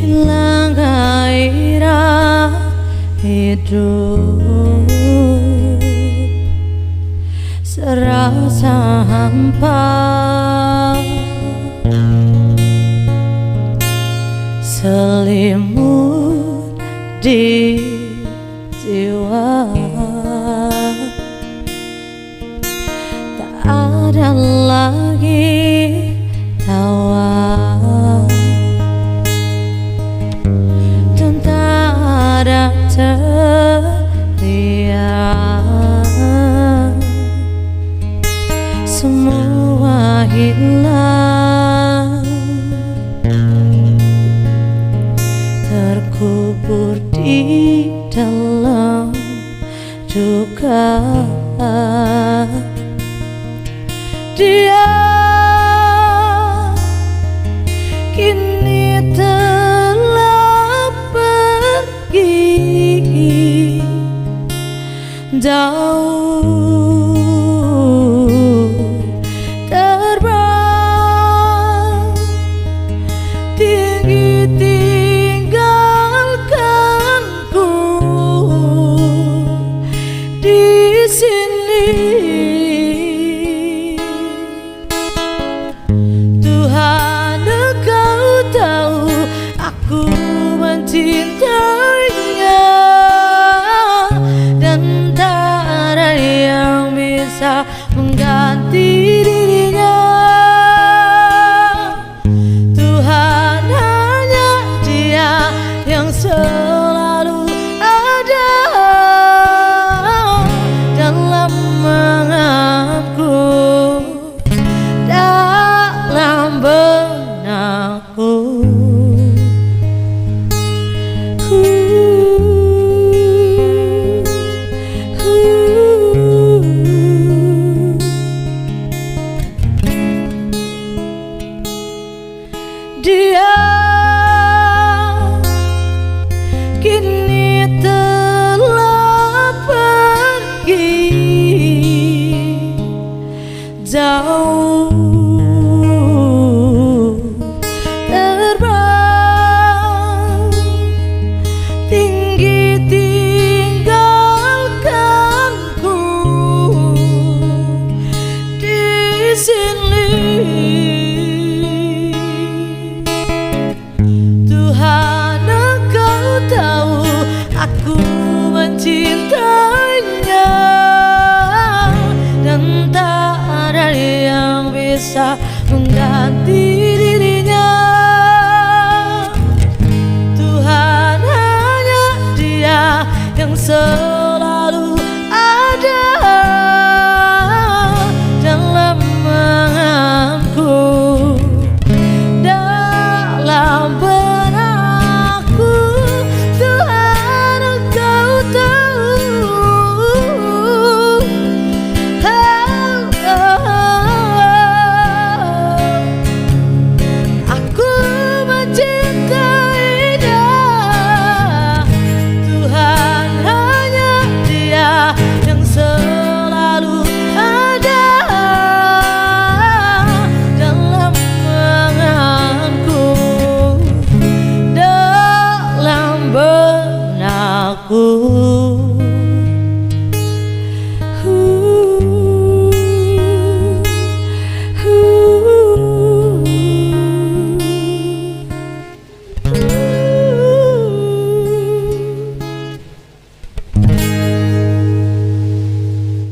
hilang gairah hidup, serasa hampa, selimut di jiwa. Tak ada lagi tawa dan tak ada teriak. Semua hilang, terkubur di dalam juga. Dia kini telah pergi jauh, terbang tinggi tinggalkanku di sini. Tuhan, Engkau tahu aku mencintainya dan tak ada yang bisa mengganti dirinya. Tuhan, hanya Dia yang selalu ada dalam mengaku, dalam benakku. Dia kini telah pergi jauh, terbang tinggi tinggalkanku di sini. Tuhan, Engkau tahu aku mencintainya dan tak ada yang bisa